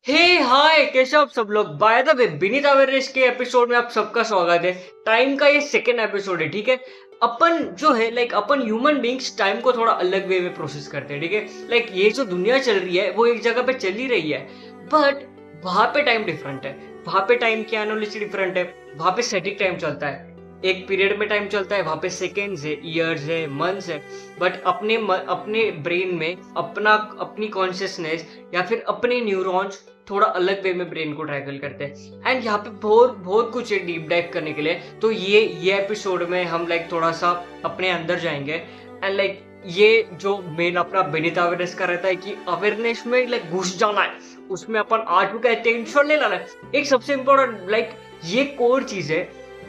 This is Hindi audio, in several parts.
हे हाय, कैसे हो आप सब लोग। बाय द वे, विनीत अवेरेज के एपिसोड में आप सबका स्वागत है। टाइम का ये सेकेंड एपिसोड है, ठीक है। अपन जो है अपन ह्यूमन बींग्स टाइम को थोड़ा अलग वे में प्रोसेस करते हैं, ठीक है। ये जो दुनिया चल रही है वो एक जगह पे चल ही रही है, बट वहां पे टाइम डिफरेंट है। वहां पे टाइम की एनालिसिस डिफरेंट है। वहां पे स्टैटिक टाइम चलता है, एक पीरियड में टाइम चलता है। वहां पे सेकेंड्स है, ईयर्स है, मंथ्स है। बट अपने ब्रेन में अपनी कॉन्शियसनेस या फिर अपने न्यूरॉन्स थोड़ा अलग वे में ब्रेन को टैकल करते हैं। एंड यहाँ पे बहुत बहुत कुछ है डीप डाइव करने के लिए। तो ये एपिसोड में हम थोड़ा सा अपने अंदर जाएंगे। एंड ये जो मेन अपना बेनिथ अवेयरनेस का रहता है कि अवेयरनेस में घुस जाना है, उसमें अपन आजू का टेंशन नहीं लाना है। एक सबसे इम्पोर्टेंट ये कोर चीज है।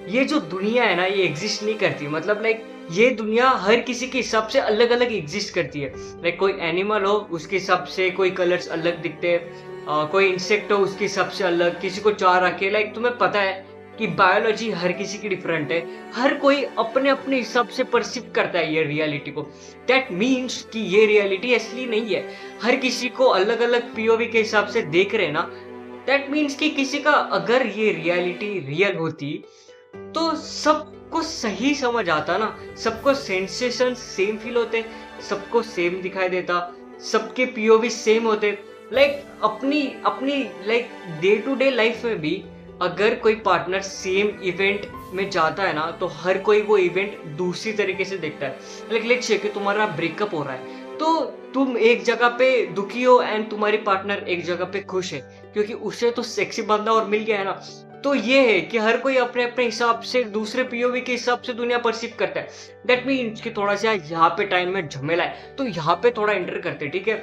ये जो दुनिया है ना, ये एग्जिस्ट नहीं करती। मतलब ये दुनिया हर किसी के हिसाब से अलग अलग एग्जिस्ट करती है। कोई एनिमल हो उसके हिसाब से कोई कलर्स अलग दिखते हैं। कोई इंसेक्ट हो उसके हिसाब से अलग, किसी को चार रखे। तुम्हें पता है कि बायोलॉजी हर किसी की डिफरेंट है। हर कोई अपने अपने हिसाब से परसीव करता है ये रियलिटी को। दैट मीन्स कि ये रियलिटी असली नहीं है। हर किसी को अलग अलग पीओवी के हिसाब से देख रहे हैं ना। दैट मीन्स कि किसी का अगर ये रियलिटी रियल होती तो सबको सही समझ आता ना। सबको सेंसेशन सेम फील होते, सबको सेम दिखाई देता, सबके पीओवी सेम होते। अपनी अपनी डे टू डे लाइफ में भी अगर कोई पार्टनर सेम इवेंट में जाता है ना, तो हर कोई वो इवेंट दूसरी तरीके से देखता है। लेट्स से कि तुम्हारा ब्रेकअप हो रहा है, तो तुम एक जगह पे दुखी हो एंड तुम्हारी पार्टनर एक जगह पे खुश है, क्योंकि उसे तो सेक्सी बंदा और मिल गया है ना। तो ये है कि हर कोई अपने अपने हिसाब से दूसरे पीओवी के हिसाब से दुनिया परसीव करता है। दैट मीन्स कि थोड़ा सा यहाँ पे टाइम में झमेला है, तो यहाँ पे थोड़ा एंटर करते हैं, ठीक है।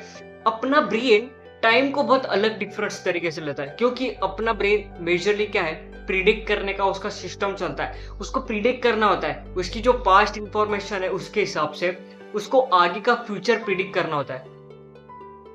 अपना ब्रेन टाइम को बहुत अलग डिफरेंट तरीके से लेता है, क्योंकि अपना ब्रेन मेजरली क्या है, प्रिडिक्ट करने का उसका सिस्टम चलता है। उसको प्रिडिक्ट करना होता है, उसकी जो पास्ट इंफॉर्मेशन है उसके हिसाब से उसको आगे का फ्यूचर प्रिडिक्ट करना होता है।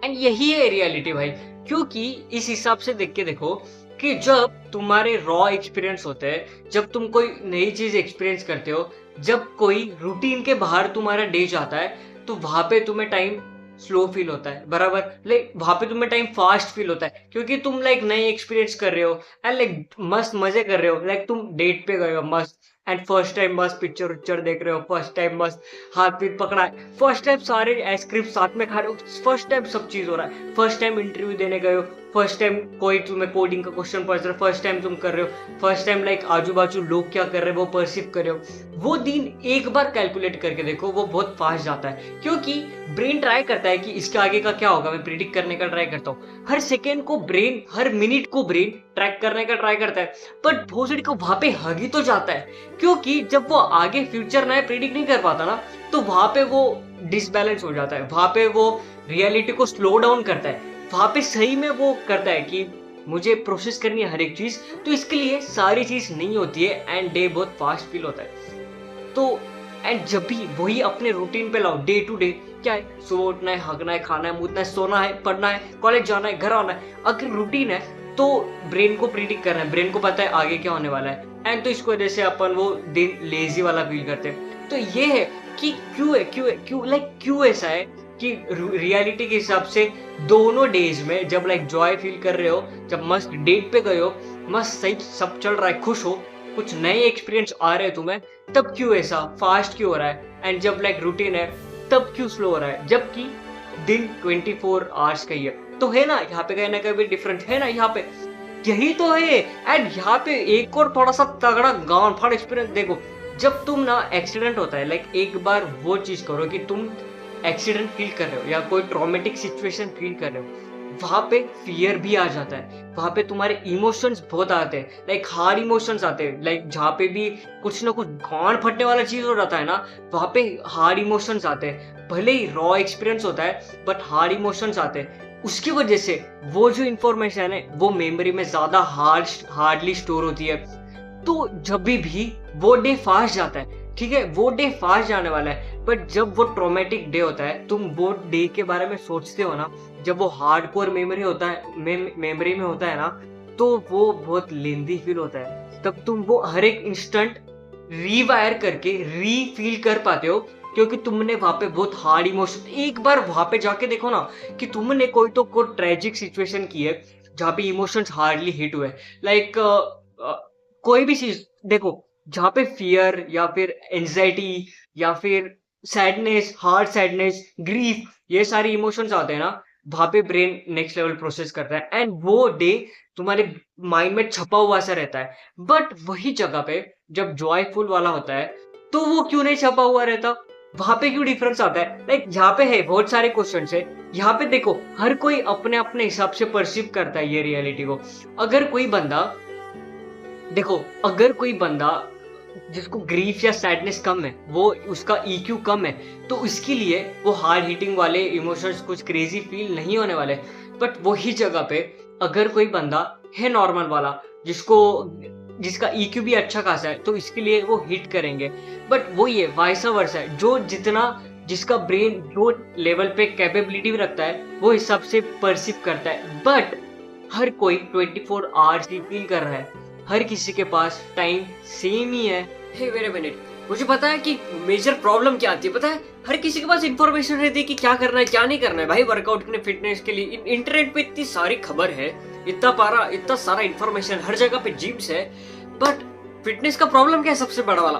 एंड यही है रियलिटी भाई। क्योंकि इस हिसाब से देख के देखो कि जब तुम्हारे रॉ एक्सपीरियंस होते हैं, जब तुम कोई नई चीज एक्सपीरियंस करते हो, जब कोई रूटीन के बाहर तुम्हारा डे जाता है, तो वहां पे तुम्हें टाइम स्लो फील होता है, बराबर। वहां पे तुम्हें टाइम फास्ट फील होता है, क्योंकि तुम नए एक्सपीरियंस कर रहे हो एंड मस्त मजे कर रहे हो। तुम डेट पे गए हो मस्त, एंड फर्स्ट टाइम मस्त पिक्चर उच्चर देख रहे हो, फर्स्ट टाइम मस्त हाथ पीठ पकड़ा है, फर्स्ट टाइम सारे आइसक्रीम साथ में खा रहे हो, फर्स्ट टाइम सब चीज हो रहा है, फर्स्ट टाइम इंटरव्यू देने गए हो, फर्स्ट टाइम कोई तुम्हें कोडिंग का क्वेश्चन पूछ रहा है, फर्स्ट टाइम तुम कर रहे हो, फर्स्ट टाइम आजू बाजू लोग क्या कर रहे हैं वो परसीव कर रहे हो। वो दिन एक बार कैलकुलेट करके देखो, वो बहुत फास्ट जाता है, क्योंकि ब्रेन ट्राई करता है कि इसके आगे का क्या होगा, मैं प्रिडिक्ट करने का ट्राई करता हूँ। हर सेकेंड को ब्रेन, हर मिनट को ब्रेन ट्रैक करने का ट्राई करता है, बट भोसड़ी को वहां पे हगी तो जाता है, क्योंकि जब वो आगे फ्यूचर नया प्रिडिक्ट नहीं कर पाता ना, तो वहां पे वो डिसबैलेंस हो जाता है। वहां पे वो रियलिटी को स्लो डाउन करता है। वहां पे सही में वो करता है कि मुझे प्रोसेस करनी है हर एक चीज, तो इसके लिए सारी चीज नहीं होती है एंड डे बहुत फास्ट फील होता है। तो एंड जब भी वही अपने रूटीन पे लाओ, डे टू डे क्या है, सुबह उठना है, हगना है, खाना है, मुतना है, सोना है, पढ़ना है, कॉलेज जाना है, घर आना है। अगर रूटीन है तो ब्रेन को प्रिडिक्ट करना है, ब्रेन को पता है आगे क्या होने वाला है, एंड तो इसको वजह से अपन वो दिन लेजी वाला फील करते हैं। तो ये है कि क्यों ऐसा है कि रियलिटी के हिसाब से दोनों डेज में जब जॉय फील कर रहे हो, जब मस्त डेट पे गए हो, मस्त सही सब चल रहा है, खुश हो, कुछ नए एक्सपीरियंस आ रहे हैं तुम्हें, तब क्यों ऐसा फास्ट क्यों हो रहा है। एंड जब रूटीन है तब क्यों स्लो हो रहा है, जबकि दिन 24 आवर्स का ही है। तो है ना, यहाँ पे कहीं ना कहीं डिफरेंट है ना, यहाँ पे यही तो है। एंड यहाँ पे एक और थोड़ा सा तगड़ा गांव फाड़ एक्सपीरियंस देखो। जब तुम ना एक्सीडेंट होता है, एक बार वो चीज करो कि तुम एक्सीडेंट फील कर रहे हो या कोई ट्रॉमेटिक सिचुएशन फील कर रहे हो, वहां पे फियर भी आ जाता है। वहां पे तुम्हारे इमोशंस बहुत आते हैं, हार्ड इमोशंस आते हैं। जहाँ पे भी कुछ ना कुछ गांड फटने वाला चीज हो जाता है ना, वहां पे हार्ड इमोशंस आते हैं। भले ही रॉ एक्सपीरियंस होता है, बट हार्ड इमोशंस आते हैं। उसकी वजह से वो जो इंफॉर्मेशन है वो मेमोरी में ज्यादा हार्डली स्टोर होती है। तो जब भी वो डे फास्ट जाता है, ठीक है, वो डे फास्ट जाने वाला है, बट जब वो ट्रॉमेटिक डे होता है, तुम वो डे के बारे में सोचते हो ना, जब वो हार्डकोर मेमोरी होता है, मेमोरी में होता है ना, तो वो बहुत लेंदी फील होता है। तब तुम वो हर एक इंस्टेंट रीवायर करके रीफील कर पाते हो, क्योंकि तुमने वहां पे बहुत हार्ड इमोशन, एक बार वहां पे जाके देखो ना कि तुमने कोई तो कोई ट्रेजिक सिचुएशन की है, जहाँ पे इमोशंस हार्डली हिट हुए, लाइक कोई भी चीज देखो, जहाँ पे फियर या फिर एंजाइटी या फिर सैडनेस, हार्ड सैडनेस, ग्रीफ, ये सारे इमोशंस आते हैं ना, वहां पे ब्रेन नेक्स्ट लेवल प्रोसेस करता है एंड वो डे तुम्हारे माइंड में छपा हुआ सा रहता है। बट वही जगह पे जब जॉयफुल वाला होता है तो वो क्यों नहीं छपा हुआ रहता? वहां पे क्यों डिफरेंस आता है? लाइक यहाँ पे है बहुत सारे क्वेश्चन है। यहाँ पे देखो, हर कोई अपने अपने हिसाब से परसीव करता है ये रियलिटी को। अगर कोई बंदा देखो, अगर कोई बंदा जिसको ग्रीफ या सैडनेस कम है, वो उसका ईक्यू कम है, तो उसके लिए वो हार्ड हिटिंग वाले इमोशंस कुछ क्रेजी फील नहीं होने वाले। बट वही जगह पे अगर कोई बंदा है नॉर्मल वाला, जिसका ईक्यू भी अच्छा खासा है, तो इसके लिए वो हिट करेंगे। बट वो ये वाइस वर्सा है, जिसका ब्रेन जो लेवल पे कैपेबिलिटी रखता है वो हिसाब से परसीव करता है। बट हर कोई 24 आवर्स ही फील कर रहा है, हर किसी के पास टाइम सेम ही है। हे वेट अ मिनट, मुझे पता है कि मेजर प्रॉब्लम क्या आती है, पता है? हर किसी के पास इंफॉर्मेशन रहती है कि क्या करना है क्या नहीं करना है। भाई वर्कआउट करने, फिटनेस के लिए इंटरनेट पे इतनी सारी खबर है, इतना सारा इंफॉर्मेशन, हर जगह पे जिम्स है। बट फिटनेस का प्रॉब्लम क्या है सबसे बड़ा वाला?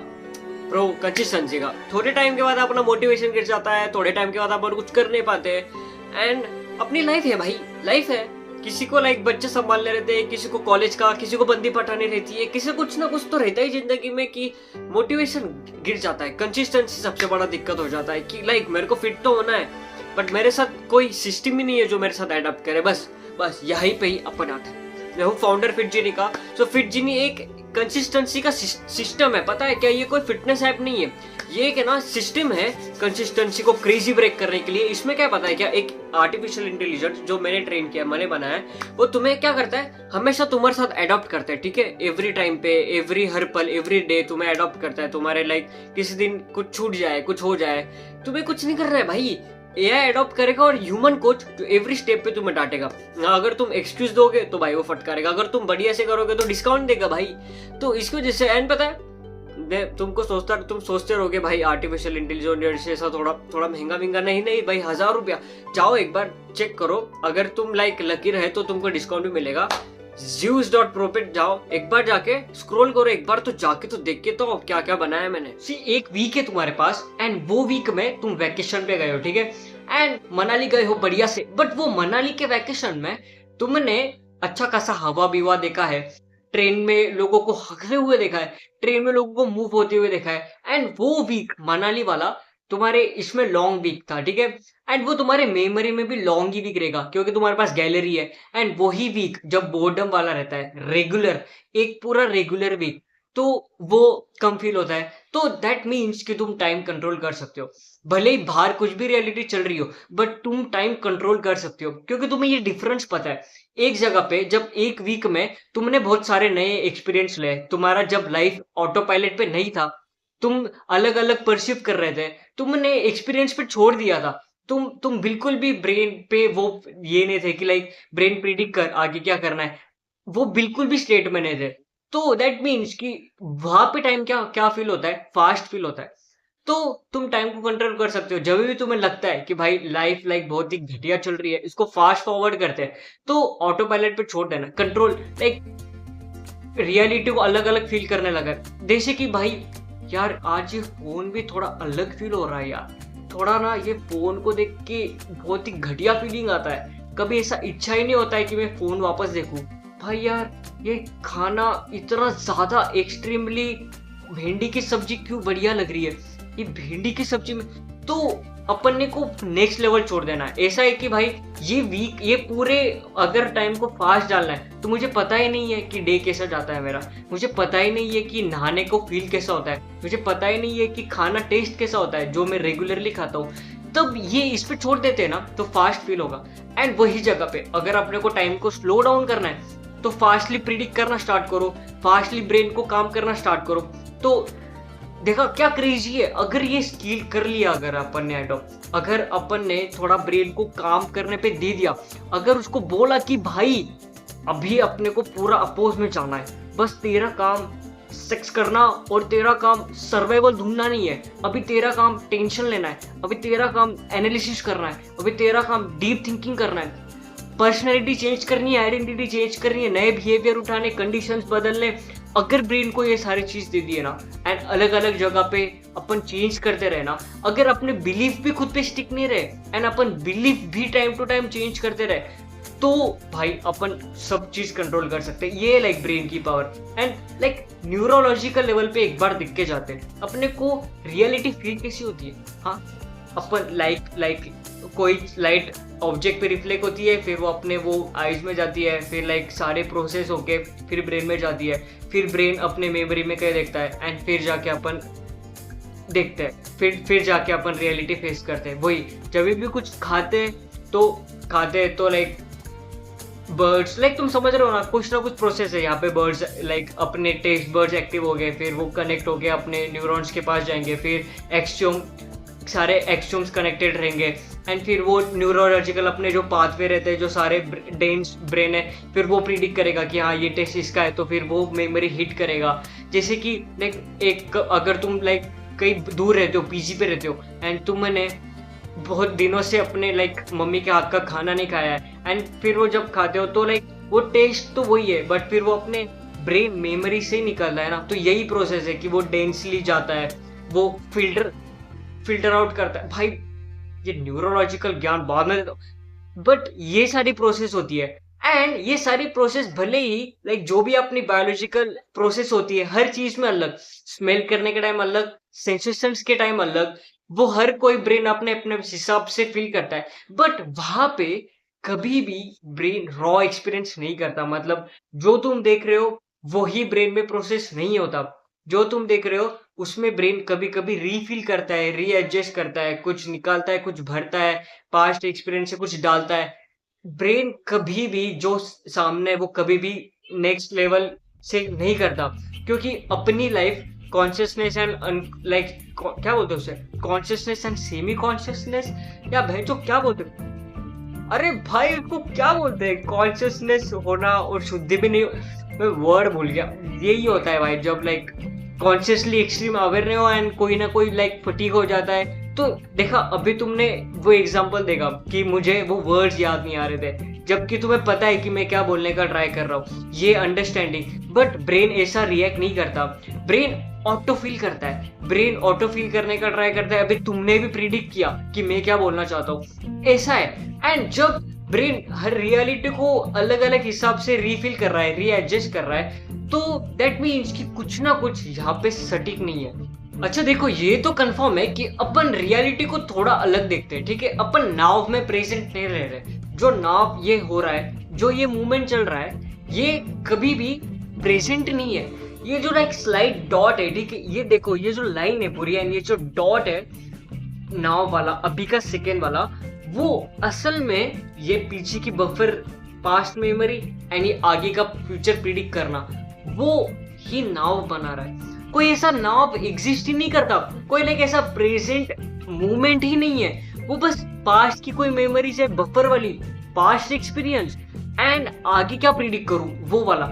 ब्रो, कंसिस्टेंसी का। थोड़े टाइम के बाद अपना मोटिवेशन गिर जाता है, थोड़े टाइम के बाद अपन कुछ कर नहीं पाते। एंड अपनी लाइफ है भाई, लाइफ है। किसी को लाइक बच्चे संभालने रहते हैं, किसी को कॉलेज का, किसी को बंदी पटानी रहती है, किसी को कुछ ना कुछ तो रहता ही जिंदगी में कि मोटिवेशन गिर जाता है। कंसिस्टेंसी सबसे बड़ा दिक्कत हो जाता है कि लाइक मेरे को फिट तो होना है, बट मेरे साथ कोई सिस्टम ही नहीं है जो मेरे साथ एडप्ट करे। बस यहीं पे ही अपन आता है। मैं हूँ फाउंडर फिटजिनी का। सो फिटजिनी एक कंसिस्टेंसी का सिस्टम है। पता है क्या? ये कोई फिटनेस ऐप नहीं है, ये एक है ना सिस्टम है कंसिस्टेंसी को क्रेजी ब्रेक करने के लिए। इसमें क्या पता है क्या, एक आर्टिफिशियल इंटेलिजेंस जो मैंने ट्रेन किया, मैंने बनाया है, वो तुम्हें क्या करता है, हमेशा तुम्हारे साथ अडॉप्ट करता है। ठीक है, एवरी टाइम पे, एवरी हर पल, एवरी डे तुम्हें अडॉप्ट करता है। तुम्हारे लाइक किसी दिन कुछ छूट जाए, कुछ हो जाए, तुम्हें कुछ नहीं करना है भाई, एआई अडॉप्ट करेगा और ह्यूमन कोच जो एवरी स्टेप पे तुम्हें डांटेगा। अगर तुम एक्सक्यूज दोगे तो भाई वो फटकारेगा, अगर तुम बढ़िया से करोगे तो डिस्काउंट देगा भाई। तो इसकी वजह से एंड पता है, तुम सोचते रहोगे भाई आर्टिफिशियल इंटेलिजेंस ऐसा थोड़ा महंगा नहीं भाई, 1000 रुपया। जाओ एक बार चेक करो, अगर तुम लाइक लकी रहे तो तुमको डिस्काउंट भी मिलेगा। Zeus.pro पे जाओ, एक बार जाके स्क्रॉल करो, एक बार तो जाके तो देख के तो क्या क्या बनाया मैंने। एक वीक है तुम्हारे पास एंड वो वीक में तुम वैकेशन पे गए हो, ठीक है, एंड मनाली गए हो बढ़िया से। बट वो मनाली के वैकेशन में तुमने अच्छा खासा हवा बिवा देखा है, ट्रेन में लोगों को हंसते हुए देखा है, ट्रेन में लोगों को मूव होते हुए देखा है। एंड वो वीक मनाली वाला तुम्हारे इसमें लॉन्ग वीक था, ठीक है, एंड वो तुम्हारे मेमोरी में भी लॉन्ग ही वीक रहेगा क्योंकि तुम्हारे पास गैलरी है। एंड वही वीक जब बोर्डम वाला रहता है, रेगुलर, एक पूरा रेगुलर वीक, तो वो कम फील होता है। तो दैट मीन्स कि तुम टाइम कंट्रोल कर सकते हो। भले ही बाहर कुछ भी रियलिटी चल रही हो, बट तुम टाइम कंट्रोल कर सकते हो क्योंकि तुम्हें ये डिफरेंस पता है। एक जगह पे जब एक वीक में तुमने बहुत सारे नए एक्सपीरियंस ले, तुम्हारा जब लाइफ ऑटो पायलट पे नहीं था, तुम अलग अलग परसीव कर रहे थे, तुमने एक्सपीरियंस पे छोड़ दिया था, तुम बिल्कुल भी ब्रेन पे वो ये नहीं थे कि लाइक ब्रेन प्रिडिक्ट कर आगे क्या करना है, वो बिल्कुल भी स्टेट में नहीं थे। तो दैट मीन्स कि वहां पे टाइम क्या क्या फील होता है, फास्ट फील होता है। तो तुम टाइम को कंट्रोल कर सकते हो। जब भी तुम्हें लगता है कि भाई लाइफ लाइक बहुत ही घटिया चल रही है, इसको फास्ट फॉरवर्ड करते हैं, तो ऑटो पायलट पे छोड़ देना, कंट्रोल, लाइक रियलिटी को अलग अलग फील करने लगा। जैसे कि भाई यार आज ये फोन भी थोड़ा अलग फील हो रहा है यार, थोड़ा ना ये फोन को देख के बहुत ही घटिया फीलिंग आता है। कभी ऐसा इच्छा ही नहीं होता है कि मैं फोन वापस देखूं। भाई यार ये खाना इतना ज्यादा एक्सट्रीमली, भिंडी की सब्जी क्यों बढ़िया लग रही है, ये भिंडी की सब्जी में, तो अपन ने को नेक्स्ट लेवल छोड़ देना है। ऐसा है कि भाई ये वीक, ये पूरे अगर टाइम को फास्ट डालना है तो मुझे पता ही नहीं है कि डे कैसा जाता है मेरा, मुझे पता ही नहीं है कि नहाने को फील कैसा होता है, मुझे पता ही नहीं है कि खाना टेस्ट कैसा होता है जो मैं रेगुलरली खाता हूँ। तब ये इस पे छोड़ देते हैं ना तो फास्ट फील होगा। एंड वही जगह पे अगर अपने को टाइम को स्लो डाउन करना है तो फास्टली प्रिडिक्ट करना स्टार्ट करो, फास्टली ब्रेन को काम करना स्टार्ट करो। तो देखा क्या क्रेजी है, अगर ये स्किल कर लिया, अगर अपन ने अडॉप्ट, अगर अपन ने थोड़ा ब्रेन को काम करने पे दे दिया, अगर उसको बोला कि भाई अभी अपने को पूरा अपोज में जाना है, बस तेरा काम सेक्स करना और तेरा काम सर्वाइवल ढूंढना नहीं है, अभी तेरा काम टेंशन लेना है, अभी तेरा काम एनालिसिस करना है, अभी तेरा काम डीप थिंकिंग करना है, पर्सनैलिटी चेंज करनी है, आइडेंटिटी चेंज करनी है, नए बिहेवियर उठाने, कंडीशंस बदलने, अगर ब्रेन को ये सारी चीज दे दी है ना, एंड अलग अलग जगह पे अपन चेंज करते रहे ना, अगर अपने बिलीफ भी खुद पे स्टिक नहीं रहे एंड अपन बिलीफ भी टाइम टू टाइम चेंज करते रहे, तो भाई अपन सब चीज कंट्रोल कर सकते हैं। ये लाइक ब्रेन की power and like neurological level पे एक बार दिख के जाते हैं अपने को रियलिटी फील कैसी होती है। हाँ, अपन लाइक कोई लाइट ऑब्जेक्ट पे रिफ्लेक्ट होती है, फिर वो अपने वो आईज में जाती है, फिर लाइक सारे प्रोसेस होके फिर ब्रेन में जाती है, फिर ब्रेन अपने मेमोरी में क्या देखता है एंड फिर जाके अपन देखते हैं, फिर जाके अपन रियलिटी फेस करते हैं। वही जब भी कुछ खाते हैं तो लाइक बर्ड्स, लाइक तुम समझ रहे हो ना कुछ प्रोसेस है यहाँ पे। बर्ड्स लाइक अपने टेस्ट बर्ड्स एक्टिव हो गए, फिर वो कनेक्ट हो गए अपने न्यूरॉन्स के पास जाएंगे, फिर सारे एक्सोम्स कनेक्टेड रहेंगे एंड फिर वो न्यूरोलॉजिकल अपने जो पाथवे रहते हैं, जो सारे डेंस ब्रेन है, फिर वो प्रिडिक्ट करेगा कि हाँ ये टेस्ट इसका है, तो फिर वो मेमोरी हिट करेगा। जैसे कि लाइक अगर तुम लाइक कहीं दूर रहते हो, पीजी पे रहते हो एंड तुमने बहुत दिनों से अपने लाइक मम्मी के हाथ का खाना नहीं खाया है एंड फिर वो जब खाते हो तो लाइक वो टेस्ट तो वही है, बट फिर वो अपने ब्रेन मेमोरी से ही निकलता है ना। तो यही प्रोसेस है कि वो डेंसली जाता है, वो फिल्टर आउट करता है। भाई ये न्यूरोलॉजिकल ज्ञान बाद में देता हूँ, बट ये सारी प्रोसेस होती है एंड ये सारी प्रोसेस भले ही लाइक जो भी अपनी बायोलॉजिकल प्रोसेस होती है हर चीज में अलग, स्मेल करने के टाइम अलग, सेंसेशंस के टाइम अलग, वो हर कोई ब्रेन अपने अपने हिसाब से फील करता है, बट वहां पे कभी भी ब्रेन रॉ एक्सपीरियंस नहीं करता। मतलब जो तुम देख रहे हो वही ब्रेन में प्रोसेस नहीं होता, जो तुम देख रहे हो उसमें ब्रेन कभी कभी रीफिल करता है, रीएडजस्ट करता है, कुछ निकालता है, कुछ भरता है, पास्ट एक्सपीरियंस से कुछ डालता है। ब्रेन कभी भी जो सामने है वो कभी भी नेक्स्ट लेवल से नहीं करता, क्योंकि अपनी लाइफ कॉन्शियसनेस एंड लाइक क्या बोलते हैं उसे, कॉन्शियसनेस एंड सेमी कॉन्शियसनेस, या भाई तो क्या बोलते हैं, अरे भाई उसको क्या बोलते हैं, कॉन्शियसनेस होना और शुद्धि भी नहीं, मैं वर्ड भूल गया। यही होता है भाई जब लाइक कॉन्शियसली एक्सट्रीम अवेयर नहीं हो एंड कोई ना कोई लाइक फटीग हो जाता है। तो देखा अभी तुमने वो एग्जांपल देखा कि मुझे वो वर्ड्स याद नहीं आ रहे थे, जबकि तुम्हें पता है कि मैं क्या बोलने का ट्राई कर रहा हूँ, ये अंडरस्टैंडिंग, बट ब्रेन ऐसा रिएक्ट नहीं करता, ब्रेन ऑटो फील करता है, ब्रेन ऑटो फील करने का ट्राई करता है। अभी तुमने भी प्रिडिक्ट किया कि मैं क्या बोलना चाहता हूँ, ऐसा है। एंड जब ब्रेन हर रियलिटी को अलग अलग हिसाब से रीफिल कर रहा है, रीएडजस्ट कर रहा है, तो दैट मीन्स कि कुछ ना कुछ यहाँ पे सटीक नहीं है। अच्छा देखो, ये तो कंफर्म है कि अपन रियलिटी को थोड़ा अलग देखते हैं, ठीक है, अपन नाव में प्रेजेंट नहीं रह रहे। जो नाव ये हो रहा है, जो ये मूवमेंट चल रहा है, ये कभी भी प्रेजेंट नहीं है। ये जो लाइक स्लाइड डॉट है, ठीक है, ये देखो ये जो लाइन है पूरी एंड ये जो डॉट है नाव वाला अभी का सेकेंड वाला, वो असल में ये पीछे की बफर, पास्ट मेमोरी एंड ये आगे का फ्यूचर प्रिडिक्ट करना, वो ही नाव बना रहा है। कोई ऐसा नाव एग्जिस्ट ही नहीं करता, कोई लाइक ऐसा प्रेजेंट मूवमेंट ही नहीं है। वो बस पास्ट की कोई मेमोरी से बफर वाली पास्ट एक्सपीरियंस एंड आगे क्या प्रिडिक्ट करूं वो वाला,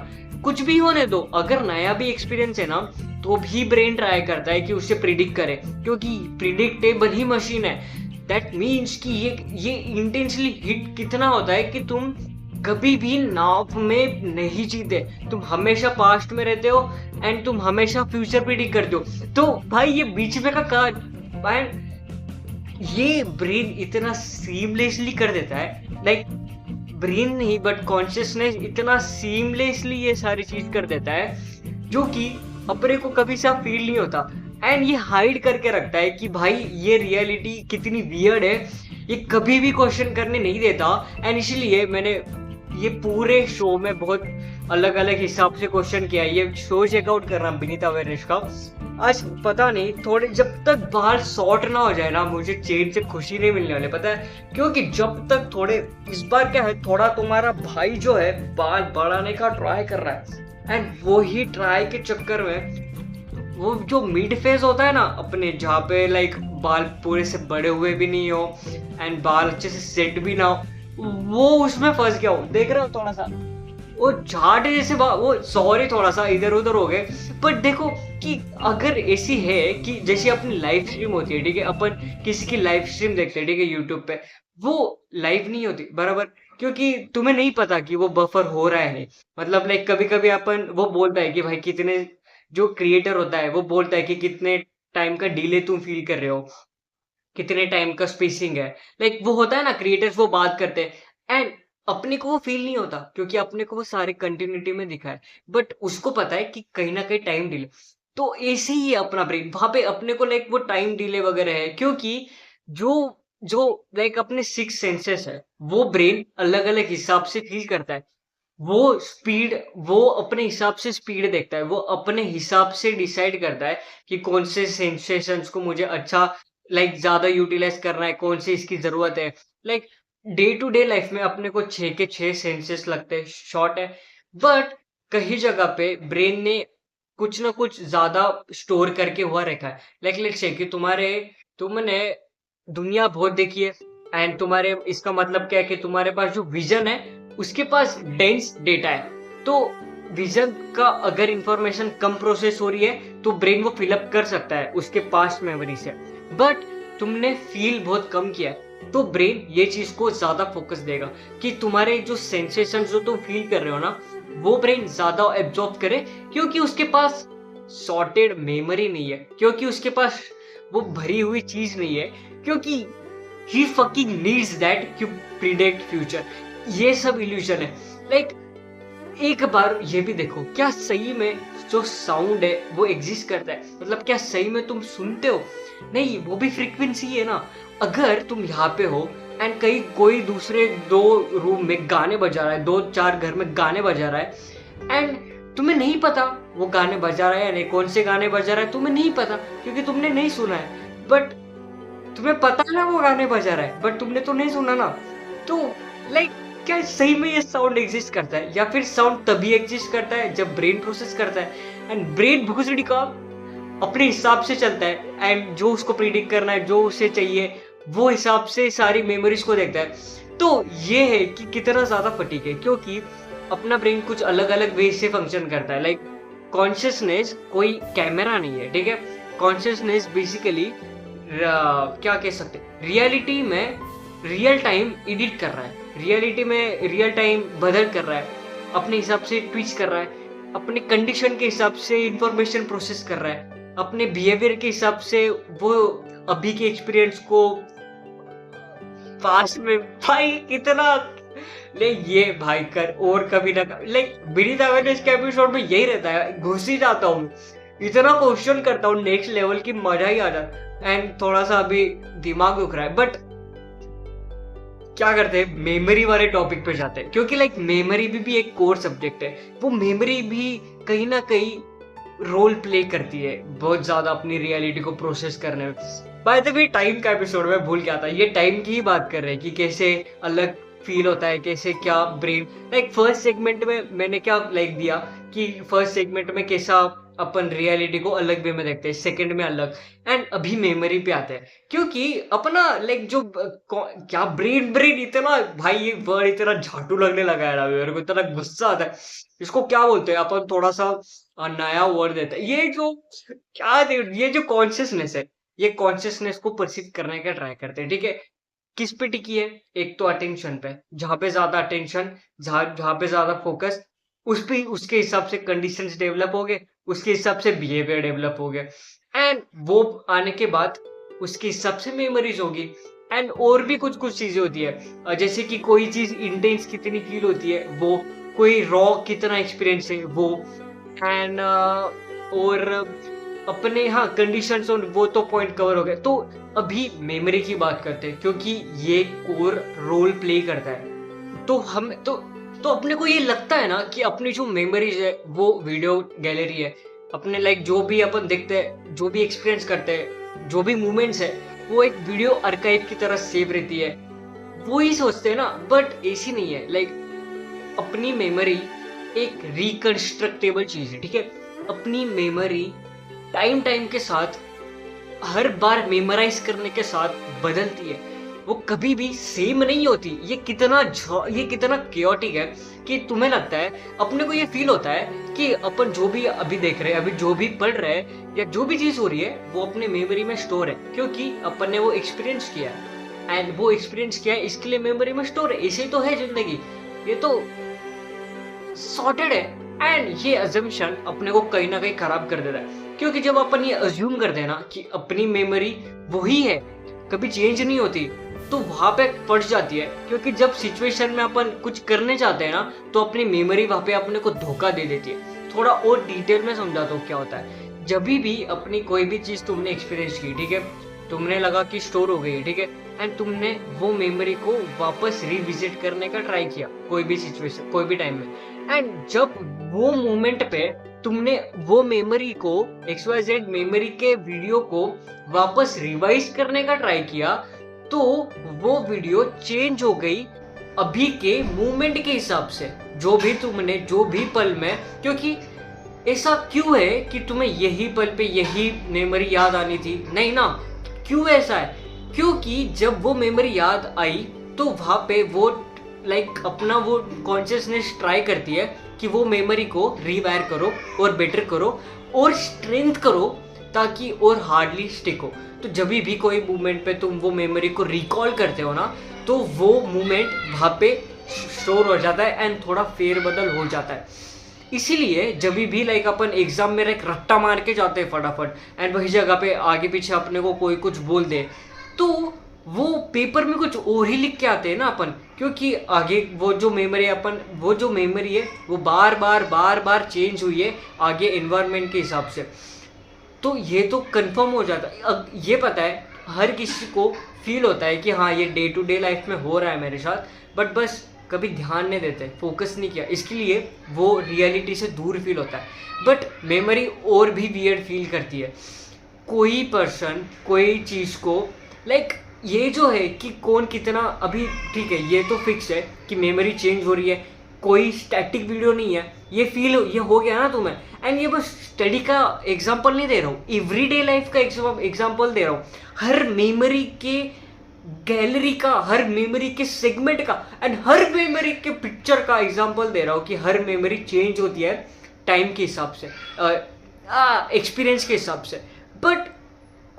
कुछ भी होने दो। अगर नया भी एक्सपीरियंस है ना तो भी ब्रेन ट्राई करता है कि उसे प्रिडिक्ट करे, क्योंकि प्रिडिक्टेबल ही मशीन है। दैट मीन्स कि ये इंटेंसली हिट कितना होता है कि तुम कभी भी नाव में नहीं जीते, तुम हमेशा पास्ट में रहते हो एंड तुम हमेशा फ्यूचर प्रिडिक्ट करते हो। तो भाई ये बीच में का ये ब्रेन इतना सीमलेसली कर देता है, लाइक ब्रेन नहीं बट कॉन्शियसनेस इतना सीमलेसली ये सारी चीज कर देता है जो कि अपने को कभी सा फील नहीं होता। एंड ये हाइड करके रखता है कि भाई ये रियलिटी कितनी वियर्ड है, ये कभी भी क्वेश्चन करने नहीं देता। एंड इसीलिए मैंने ये पूरे शो में बहुत अलग अलग हिसाब से क्वेश्चन किया। ये शो चेकआउट कर रहा हूँ बीनीत अवेयरनेस का। आज पता नहीं, थोड़े जब तक बाल शॉर्ट ना हो जाए ना मुझे चेन से खुशी नहीं मिलने वाली, पता है, क्योंकि जब तक थोड़े, इस बार क्या है, थोड़ा तुम्हारा भाई जो है बाल बढ़ाने का ट्राई कर रहा है एंड वो ही ट्राई के चक्कर में वो जो मिड फेज होता है ना अपने, जहाँ पे लाइक बाल पूरे से बड़े हुए भी नहीं हो एंड बाल अच्छे से सेट भी ना हो, वो उसमें फंस गया हो। देख रहे हो थोड़ा सा वो झाड़ जैसे वो सॉरी थोड़ा सा इधर उधर हो गए। बट देखो कि अगर ऐसी है कि जैसे अपनी लाइव स्ट्रीम होती है, ठीक है, अपन किसी की लाइव स्ट्रीम देखते हैं, ठीक है, यूट्यूब पे, वो लाइव नहीं होती बराबर, क्योंकि तुम्हें नहीं पता कि वो बफर हो रहा है नहीं। मतलब लाइक कभी कभी अपन वो बोलता है कि भाई कितने, जो क्रिएटर होता है वो बोलता है कि कितने टाइम का डिले तुम फील कर रहे हो, कितने टाइम का स्पेसिंग है। लाइक वो होता है ना, क्रिएटर्स वो बात करते हैं एंड अपने को वो फील नहीं होता क्योंकि अपने को वो सारे कंटिन्यूटी में दिखा है, बट उसको पता है कि कहीं ना कहीं टाइम डिले। तो ऐसे ही है अपना ब्रेन, वहां पे अपने को लाइक वो टाइम डिले वगैरह है, क्योंकि जो जो लाइक अपने सिक्स सेंसेस है वो ब्रेन अलग अलग हिसाब से फील करता है। वो स्पीड, वो अपने हिसाब से स्पीड देखता है, वो अपने हिसाब से डिसाइड करता है कि कौन से सेंसेशंस को मुझे अच्छा लाइक ज्यादा यूटिलाइज करना है, कौन सी इसकी जरूरत है। Like day to day life में अपने को 6 के 6 सेंसेस लगते हैं, शॉर्ट है, बट कहीं जगह पे ब्रेन ने कुछ ना कुछ ज्यादा स्टोर करके हुआ रखा है। लाइक लेट्स से कि तुमने दुनिया बहुत देखी है एंड तुम्हारे, इसका मतलब क्या है कि तुम्हारे पास जो विजन है उसके पास डेंस डेटा है। तो विजन का अगर इंफॉर्मेशन कम प्रोसेस हो रही है तो ब्रेन वो फिलअप कर सकता है उसके पास्ट मेमोरी से, बट तुमने फील बहुत कम किया है तो ब्रेन ये चीज को ज्यादा फोकस देगा कि तुम्हारे जो सेंसेशन जो तुम फील कर रहे हो ना वो ब्रेन ज्यादा एब्जॉर्ब करे, क्योंकि उसके पास सॉर्टेड मेमोरी नहीं है, क्योंकि उसके पास वो भरी हुई चीज नहीं है, क्योंकि he fucking needs that to predict future. ये सब इल्यूजन है। लाइक एक बार ये भी देखो, क्या सही में जो साउंड है वो एग्जिस्ट करता है? मतलब क्या सही में तुम सुनते हो? नहीं, वो भी फ्रीक्वेंसी है ना। अगर तुम यहाँ पे हो एंड कहीं कोई दूसरे 2 रूम में गाने बजा रहा है, 2 4 घर में गाने बजा रहा है एंड तुम्हें नहीं पता वो गाने बजा रहा है या नहीं, कौन से गाने बजा रहा है तुम्हें नहीं पता क्योंकि तुमने नहीं सुना है, बट तुम्हें पता है ना वो गाने बजा रहा है, बट तुमने तो नहीं सुना ना। तो लाइक क्या सही में ये साउंड एग्जिस्ट करता है, या फिर साउंड तभी एग्जिस्ट करता है जब ब्रेन प्रोसेस करता है एंड ब्रेन भोसड़ी का अपने हिसाब से चलता है एंड जो उसको प्रिडिक्ट करना है, जो उसे चाहिए वो हिसाब से सारी मेमोरीज को देखता है। तो ये है कि कितना ज्यादा फटीक है, क्योंकि अपना ब्रेन कुछ अलग अलग वे से फंक्शन करता है। लाइक कॉन्शियसनेस कोई कैमरा नहीं है, ठीक है। कॉन्शियसनेस बेसिकली क्या कह सकते हैं, रियलिटी में रियल टाइम एडिट कर रहा है, रियलिटी में रियल टाइम बदल कर रहा है, अपने हिसाब से ट्वीट कर रहा है, अपने कंडीशन के हिसाब से इंफॉर्मेशन प्रोसेस कर रहा है, अपने बिहेवियर के हिसाब से वो अभी के एक्सपीरियंस को पास्ट में। भाई कितना ले ये भाई कर और कभी ना लाइक बीनीथ अवेयरनेस के एपिसोड में यही रहता है, घुस ही जाता हूँ, इतना क्वेश्चन करता हूँ नेक्स्ट लेवल की, मजा ही आ जाता एंड थोड़ा सा अभी दिमाग दुख रहा है, बट क्या करते हैं मेमोरी वाले टॉपिक पे जाते हैं, क्योंकि लाइक मेमोरी भी एक कोर सब्जेक्ट है। वो मेमोरी भी कहीं ना कहीं रोल प्ले करती है बहुत ज्यादा अपनी रियलिटी को प्रोसेस करने में। बाय द वे टाइम का एपिसोड में भूल गया था, ये टाइम की ही बात कर रहे हैं कि कैसे अलग फील होता है, कैसे क्या ब्रेन लाइक फर्स्ट सेगमेंट में मैंने क्या लाइक दिया कि फर्स्ट सेगमेंट में कैसा अपन रियलिटी को अलग वे में देखते हैं, सेकंड में अलग, एंड अभी मेमोरी पे आते हैं, क्योंकि अपना लाइक जो क्या ब्रेन ब्रेन इतना, भाई ये वर्ड इतना झाटू लगने लगा है ना मेरे को, इतना गुस्सा आता है। इसको क्या बोलते हैं अपन, थोड़ा सा नया वर्ड देता है, ये जो क्या ये जो कॉन्शियसनेस है, ये कॉन्शियसनेस को परसीव करने का ट्राई करते हैं, ठीक है। किस पे टिकी है? एक तो अटेंशन पे, जहां पे ज्यादा अटेंशन, जहां पे ज्यादा फोकस, उस पे उसके हिसाब से कंडीशंस डेवलप हो गए, उसके हिसाब से बिहेवियर डेवलप हो गया एंड वो आने के बाद उसके हिसाब से मेमोरीज होगी एंड और भी कुछ कुछ चीजें होती है, जैसे कि कोई चीज इंटेंस कितनी फील होती है वो, कोई रॉ कितना एक्सपीरियंस है वो, एंड और अपने हाँ कंडीशंस और वो तो पॉइंट कवर हो गए। तो अभी मेमोरी की बात करते हैं क्योंकि ये कोर रोल प्ले करता है। तो हम तो अपने को ये लगता है ना कि अपनी जो मेमोरीज है वो वीडियो गैलरी है, अपने लाइक जो भी अपन देखते हैं, जो भी एक्सपीरियंस करते हैं, जो भी मूवमेंट्स है वो एक वीडियो आर्काइव की तरह सेव रहती है, वो ही सोचते हैं ना, बट ऐसी नहीं है। लाइक अपनी मेमोरी एक रिकंस्ट्रक्टेबल चीज है, ठीक है। अपनी मेमोरी टाइम टाइम के साथ, हर बार मेमोराइज करने के साथ बदलती है, वो कभी भी सेम नहीं होती। ये कितना केओटिक है कि तुम्हें लगता है, अपने को ये फील होता है कि अपन जो भी अभी देख रहे हैं, अभी जो भी पढ़ रहे हैं या जो भी चीज हो रही है वो अपने मेमोरी में स्टोर है, क्योंकि अपन ने वो एक्सपीरियंस किया है। एंड वो एक्सपीरियंस किया है, इसके लिए मेमोरी में स्टोर है। ऐसे तो है जिंदगी, ये तो सॉर्टेड है। एंड ये अजम्पशन अपने को कहीं ना कहीं खराब कर देता है, क्योंकि जब अपन ये अज्यूम करते हैं ना कि अपनी मेमोरी वही है, कभी चेंज नहीं होती, तो वहां पे फंस जाती है। क्योंकि जब सिचुएशन में अपन कुछ करने चाहते हैं ना, तो अपनी मेमोरी वहां पे अपने को धोखा दे देती है। थोड़ा और डिटेल में समझाता हूँ क्या होता है। जब भी अपनी कोई भी चीज तुमने एक्सपीरियंस की, ठीक है, तुमने लगा कि स्टोर हो गई, ठीक है, एंड तुमने वो मेमोरी को वापस रिविजिट करने का ट्राई किया कोई भी सिचुएशन, कोई भी टाइम में, एंड जब वो मोमेंट पे तुमने वो मेमोरी को, XYZ मेमोरी के वीडियो को वापस रिवाइज करने का ट्राई किया, तो वो वीडियो चेंज हो गई अभी के मूवमेंट के हिसाब से, जो भी तुमने, जो भी पल में। क्योंकि ऐसा क्यों है कि तुम्हें यही पल पे यही मेमोरी याद आनी थी? नहीं ना, क्यों ऐसा है? क्योंकि जब वो मेमोरी याद आई तो वहां पे वो अपना वो कॉन्शियसनेस ट्राई करती है कि वो मेमोरी को रिवायर करो और बेटर करो और स्ट्रेंथ करो, ताकि और हार्डली स्टिक हो। तो जब भी कोई मूवमेंट पे तुम वो मेमोरी को रिकॉल करते हो ना, तो वो मूवमेंट वहां पे स्टोर हो जाता है एंड थोड़ा फेरबदल हो जाता है। इसीलिए जब भी अपन एग्जाम में एक रट्टा मार के जाते हैं फटाफट, एंड वही जगह पे आगे पीछे अपने को कोई कुछ बोल दे, तो वो पेपर में कुछ और ही लिख के आते हैं ना अपन, क्योंकि आगे वो जो मेमोरी है वो बार बार चेंज हुई है आगे एनवायरनमेंट के हिसाब से। तो ये तो कंफर्म हो जाता है। अब ये पता है, हर किसी को फील होता है कि हाँ ये डे टू डे लाइफ में हो रहा है मेरे साथ, बट बस कभी ध्यान नहीं देते, फोकस नहीं किया, इसके लिए वो रियलिटी से दूर फील होता है। बट मेमोरी और भी वियर्ड फील करती है। कोई पर्सन कोई चीज़ को ये जो है कि कौन कितना, अभी ठीक है ये तो फिक्स है कि मेमोरी चेंज हो रही है, कोई स्टैटिक वीडियो नहीं है, ये ये हो गया ना तुम्हें। एंड ये बस स्टडी का एग्जांपल नहीं दे रहा हूँ, एवरीडे लाइफ का एग्जांपल दे रहा हूँ। हर मेमोरी के गैलरी का, हर मेमोरी के सेगमेंट का, एंड हर मेमोरी के पिक्चर का एग्जांपल दे रहा हूँ कि हर मेमोरी चेंज होती है टाइम के हिसाब से, एक्सपीरियंस के हिसाब से। बट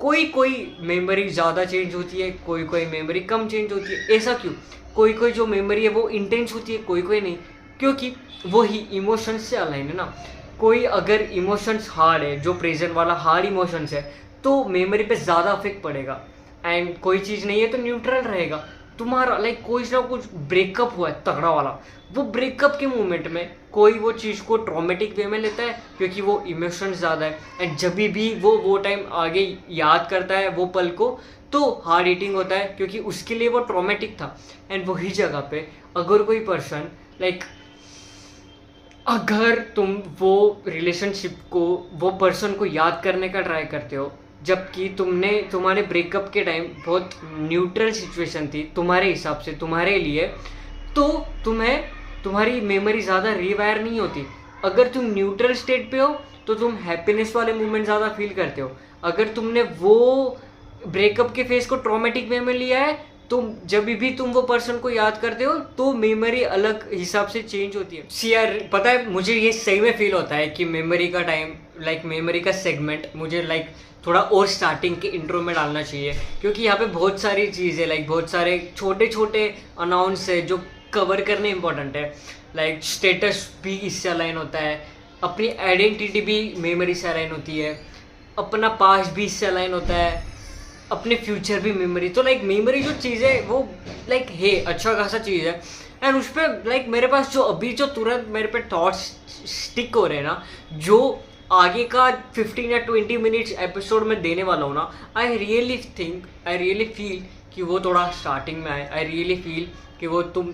कोई मेमोरी ज़्यादा चेंज होती है, कोई मेमोरी कम चेंज होती है। ऐसा क्यों? कोई जो मेमोरी है वो इंटेंस होती है, कोई नहीं, क्योंकि वो ही इमोशंस से अलाइन है ना। कोई अगर इमोशंस हार्ड है, जो प्रेजेंट वाला हार्ड इमोशंस है, तो मेमोरी पे ज़्यादा इफेक्ट पड़ेगा। एंड कोई चीज़ नहीं है तो न्यूट्रल रहेगा। तुम्हारा कोई ना कुछ ब्रेकअप हुआ है तगड़ा वाला, वो ब्रेकअप के मोमेंट में कोई वो चीज़ को ट्रॉमेटिक वे में लेता है, क्योंकि वो इमोशंस ज़्यादा है। एंड जब भी वो टाइम आगे याद करता है वो पल को, तो हार्ड ईटिंग होता है, क्योंकि उसके लिए वो ट्रॉमेटिक था। एंड वही जगह पे अगर कोई पर्सन अगर तुम वो रिलेशनशिप को, वो पर्सन को याद करने का ट्राई करते हो, जबकि तुम्हारे ब्रेकअप के टाइम बहुत न्यूट्रल सिचुएशन थी तुम्हारे हिसाब से, तुम्हारे लिए, तो तुम्हारी मेमोरी ज़्यादा रिवायर नहीं होती। अगर तुम न्यूट्रल स्टेट पे हो तो तुम हैप्पीनेस वाले मोमेंट ज़्यादा फील करते हो। अगर तुमने वो ब्रेकअप के फेस को ट्रॉमेटिक वे में लिया है, जब भी तुम वो पर्सन को याद करते हो तो मेमोरी अलग हिसाब से चेंज होती है। यार पता है, मुझे ये सही में फील होता है कि मेमोरी का टाइम, मेमोरी का सेगमेंट मुझे थोड़ा और स्टार्टिंग के इंट्रो में डालना चाहिए, क्योंकि यहाँ पे बहुत सारी चीज़ें, बहुत सारे छोटे छोटे अनाउंस है जो कवर करने इंपॉर्टेंट है। स्टेटस भी इससे अलाइन होता है, अपनी आइडेंटिटी भी मेमोरी से अलाइन होती है, अपना पास्ट भी इससे अलाइन होता है, अपने फ्यूचर भी मेमोरी। तो मेमोरी जो चीज़ है वो है अच्छा खासा चीज़ है। एंड उस पर मेरे पास जो तुरंत मेरे पे थॉट्स स्टिक हो रहे हैं ना, जो आगे का 15 या 20 मिनट्स एपिसोड में देने वाला हूँ ना, आई रियली फील कि वो थोड़ा स्टार्टिंग में आए। आई रियली फील कि वो तुम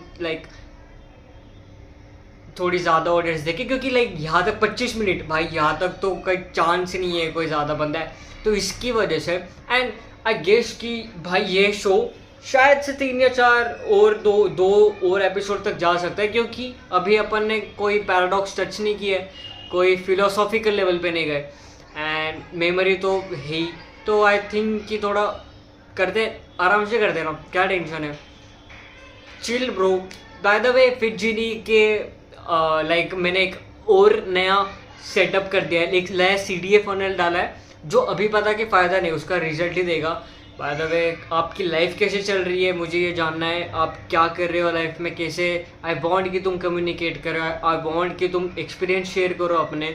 थोड़ी ज़्यादा ऑडियंस देखे, क्योंकि यहाँ तक 25 मिनट, भाई यहाँ तक तो कोई चांस नहीं है कोई ज़्यादा बंदा है, तो इसकी वजह से। एंड आई गेस कि भाई ये शो शायद से 3 या 4 और दो और एपिसोड तक जा सकता है, क्योंकि अभी अपन ने कोई पैराडॉक्स टच नहीं किया है, कोई फिलोसॉफिकल लेवल पे नहीं गए, एंड मेमोरी तो है ही। तो आई थिंक कि थोड़ा करते, आराम से कर देना, क्या टेंशन है, chill bro. By the way FIITJEE के मैंने एक और नया सेटअप कर दिया है, एक नया CDA फनल डाला है, जो अभी पता कि फ़ायदा नहीं, उसका रिजल्ट ही देगा। बाय द वे आपकी लाइफ कैसे चल रही है, मुझे ये जानना है। आप क्या कर रहे हो लाइफ में, कैसे। आई वांट कि तुम कम्युनिकेट करो, आई वांट कि तुम एक्सपीरियंस शेयर करो अपने,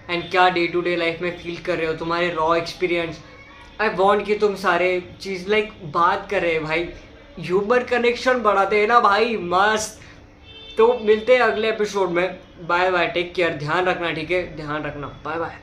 एंड क्या डे टू डे लाइफ में फील कर रहे हो, तुम्हारे रॉ एक्सपीरियंस। आई वांट कि तुम सारे चीज़ लाइक बात कर रहे हैं भाई, ह्यूमन कनेक्शन बढ़ाते हैं ना भाई, मस्त। तो मिलते हैं अगले एपिसोड में। बाय बाय, टेक केयर, ध्यान रखना, ठीक है, ध्यान रखना, बाय बाय।